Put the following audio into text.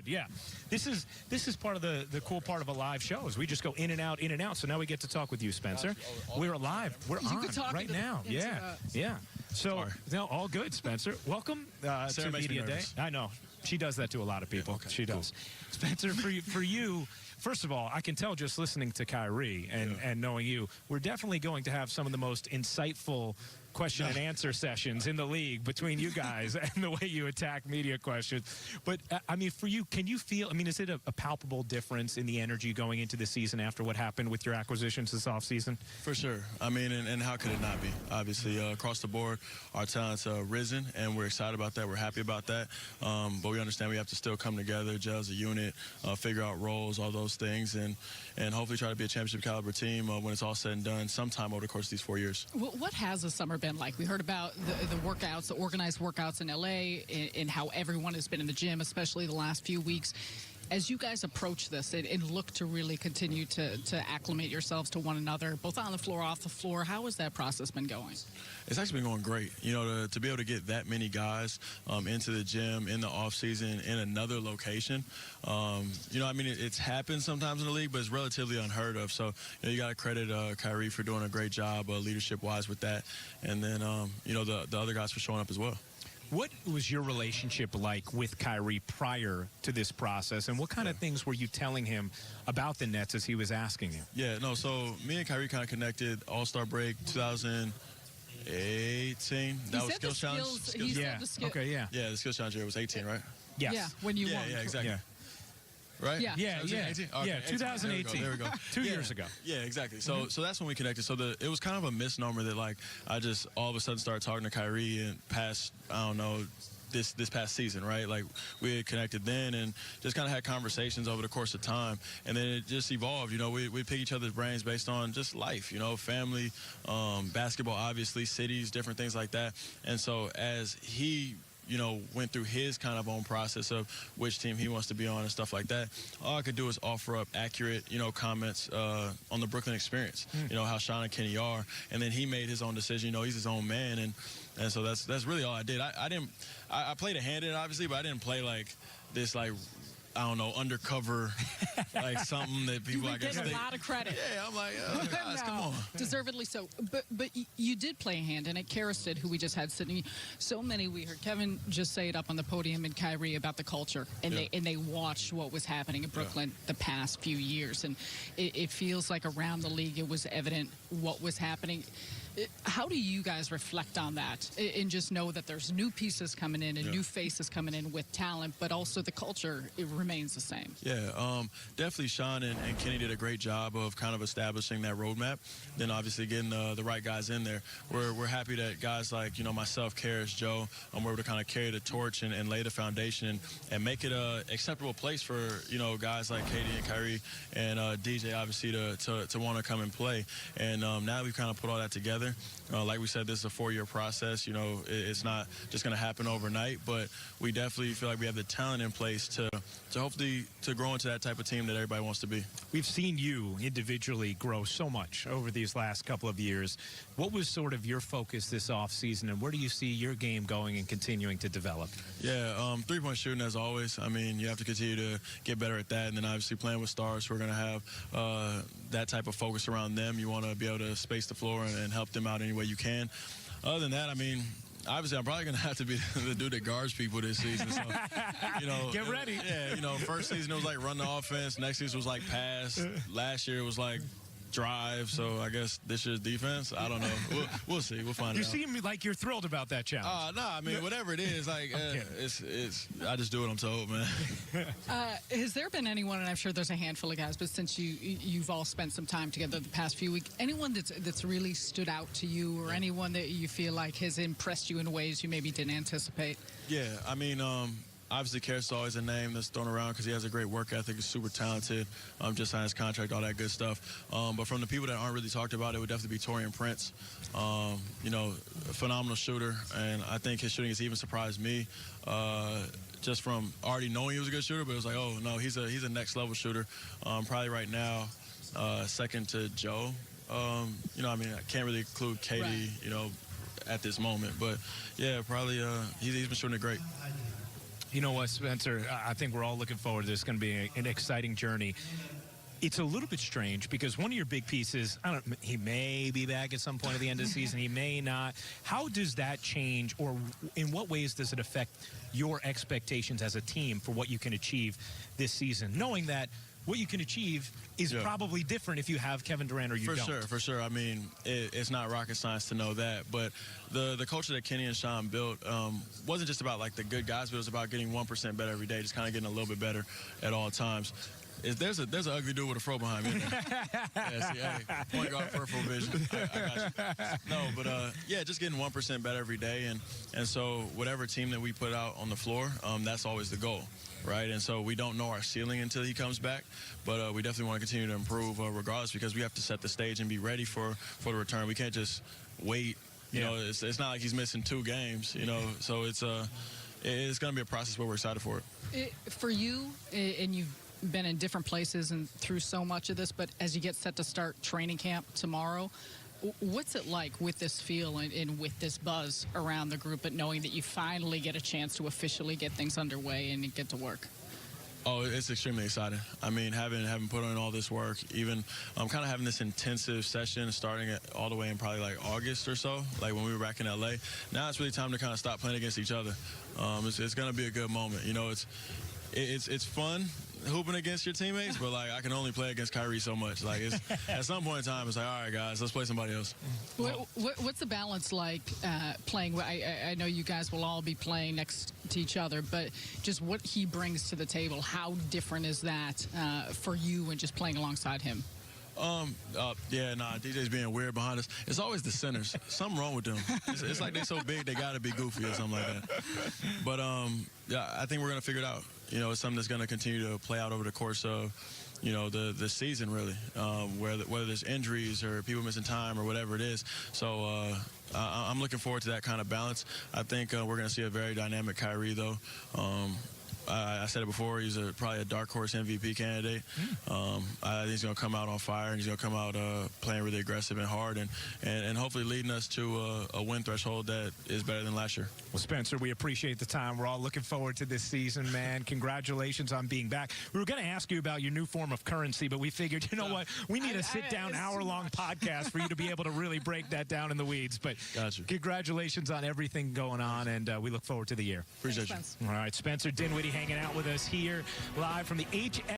Yeah, this is part of the cool part of a live show is we just go in and out, in and out. So now we get to talk with you, Spencer. We're live. We're on right now. Yeah. So no, all good, Spencer. Welcome to Media Day. I know she does that to a lot of people. Yeah, okay, she does. Spencer, for you. First of all, I can tell just listening to Kyrie and knowing you, we're definitely going to have some of the most insightful question and answer sessions in the league between you guys and the way you attack media questions. But, I mean, for you, can you feel, I mean, is it a palpable difference in the energy going into the season after what happened with your acquisitions this offseason? For sure. I mean, and how could it not be? Obviously, across the board, our talent's risen, and we're excited about that. We're happy about that. But we understand we have to still come together, gel as a unit, figure out roles, all those things, and hopefully try to be a championship caliber team when it's all said and done sometime over the course of these 4 years. What has the summer been like? We heard about the workouts, the organized workouts in LA, and how everyone has been in the gym, especially the last few weeks. As you guys approach this and look to really continue to acclimate yourselves to one another, both on the floor, off the floor, how has that process been going? It's actually been going great. You know, to be able to get that many guys into the gym in the off season in another location, you know, I mean, it's happened sometimes in the league, but it's relatively unheard of. So, you know, you got to credit Kyrie for doing a great job leadership-wise with that, and then, you know, the other guys for showing up as well. What was your relationship like with Kyrie prior to this process, and what kind of things were you telling him about the Nets as he was asking you? Yeah, no, so me and Kyrie kind of connected All-Star break 2018. That was Skills Challenge. Yeah, okay, yeah. Yeah, the Skills Challenge year was 18, right? Yes. Yeah, when you won. Yeah, exactly. Yeah. Right? Yeah. Yeah, Okay, 2018. There we go. 2 years ago. Yeah, exactly. So so that's when we connected. So it was kind of a misnomer that, like, I just all of a sudden started talking to Kyrie and past, I don't know, this past season, right? Like, we had connected then and just kind of had conversations over the course of time. And then it just evolved. You know, we pick each other's brains based on just life, you know, family, basketball, obviously, cities, different things like that. And so as he, you know, went through his kind of own process of which team he wants to be on and stuff like that, all I could do is offer up accurate, you know, comments on the Brooklyn experience, you know, how Sean and Kenny are. And then he made his own decision. You know, he's his own man. And so that's really all I did. I played a hand in it, obviously, but I didn't play like this, like, I don't know, undercover, like something that people, I guess, get a lot of credit. Yeah, I'm like, oh, guys, come on. Deservedly so. But you did play a hand in it. Karis did, who we just had sitting. So many, we heard Kevin just say it up on the podium and Kyrie about the culture. And they watched what was happening in Brooklyn the past few years. And it feels like around the league it was evident what was happening. How do you guys reflect on that and just know that there's new pieces coming in and new faces coming in with talent, but also the culture, it remains the same? Yeah, definitely Sean and Kenny did a great job of kind of establishing that roadmap, then obviously getting the right guys in there. We're happy that guys like, you know, myself, Karis, Joe, we're able to kind of carry the torch and lay the foundation and make it a acceptable place for, you know, guys like Katie and Kyrie and DJ, obviously, to want to come and play. And now we've kind of put all that together. Like we said, this is a 4-year process. You know, it's not just going to happen overnight, but we definitely feel like we have the talent in place to hopefully to grow into that type of team that everybody wants to be. We've seen you individually grow so much over these last couple of years. What was sort of your focus this offseason, and where do you see your game going and continuing to develop? Yeah, three-point shooting as always. I mean, you have to continue to get better at that, and then obviously playing with stars who are going to have that type of focus around them. You want to be able to space the floor and help them out any way you can. Other than that, I mean, obviously, I'm probably going to have to be the dude that guards people this season. So, you know, get ready. Yeah, you know, first season it was like run the offense. Next season was like pass. Last year it was like drive. So I guess this year's defense. I don't know. We'll see. We'll find out. You seem like you're thrilled about that challenge. No, I mean, whatever it is, like it's. I just do what I'm told, man. Has there been anyone, and I'm sure there's a handful of guys, but since you've all spent some time together the past few weeks, anyone that's really stood out to you, or anyone that you feel like has impressed you in ways you maybe didn't anticipate? Yeah, I mean, obviously, Karis is always a name that's thrown around because he has a great work ethic. He's super talented. Just signed his contract, all that good stuff. But from the people that aren't really talked about, it would definitely be Taurean Prince. You know, a phenomenal shooter, and I think his shooting has even surprised me. Just from already knowing he was a good shooter, but it was like, oh no, he's a next level shooter. Probably right now, second to Joe. You know, I mean, I can't really include Katie, you know, at this moment, but yeah, probably he's been shooting it great. You know what, Spencer? I think we're all looking forward to this. It's going to be an exciting journey. It's a little bit strange because one of your big pieces, he may be back at some point at the end of the season. He may not. How does that change, or in what ways does it affect your expectations as a team for what you can achieve this season, knowing that what you can achieve is probably different if you have Kevin Durant or you don't? For sure. I mean, it's not rocket science to know that. But the culture that Kenny and Sean built wasn't just about, like, the good guys, but it was about getting 1% better every day, just kind of getting a little bit better at all times. There's an ugly dude with a fro behind me. Yeah, see, hey, point guard, peripheral vision. I got you. No, but just getting 1% better every day, and so whatever team that we put out on the floor, that's always the goal, right? And so we don't know our ceiling until he comes back, but we definitely want to continue to improve regardless, because we have to set the stage and be ready for the return. We can't just wait. You know, it's not like he's missing 2 games. You know, so it's going to be a process, but we're excited for it. For you, and you've been in different places and through so much of this, but as you get set to start training camp tomorrow, what's it like with this feel and with this buzz around the group, but knowing that you finally get a chance to officially get things underway and get to work? Oh, it's extremely exciting. I mean, having put in all this work, even kind of having this intensive session starting all the way in probably like August or so, like when we were back in LA. Now it's really time to kind of stop playing against each other. It's going to be a good moment. You know, it's fun hooping against your teammates, but, like, I can only play against Kyrie so much. Like, at some point in time, it's like, all right, guys, let's play somebody else. What's the balance like playing? I know you guys will all be playing next to each other, but just what he brings to the table, how different is that for you and just playing alongside him? DJ's being weird behind us. It's always the centers. Something wrong with them. It's like they're so big they got to be goofy or something like that. But, I think we're going to figure it out. You know, it's something that's going to continue to play out over the course of, you know, the season, really, whether there's injuries or people missing time or whatever it is. So I'm looking forward to that kind of balance. I think we're going to see a very dynamic Kyrie, though. I said it before, he's probably a dark horse MVP candidate. I think he's going to come out on fire, and he's going to come out playing really aggressive and hard, and hopefully leading us to a win threshold that is better than last year. Well, Spencer, we appreciate the time. We're all looking forward to this season, man. Congratulations on being back. We were going to ask you about your new form of currency, but we figured, you know what, we need a sit-down, hour-long podcast for you to be able to really break that down in the weeds. But congratulations on everything going on, and we look forward to the year. Appreciate you. All right, Spencer Dinwiddie hanging out with us here live from the HNB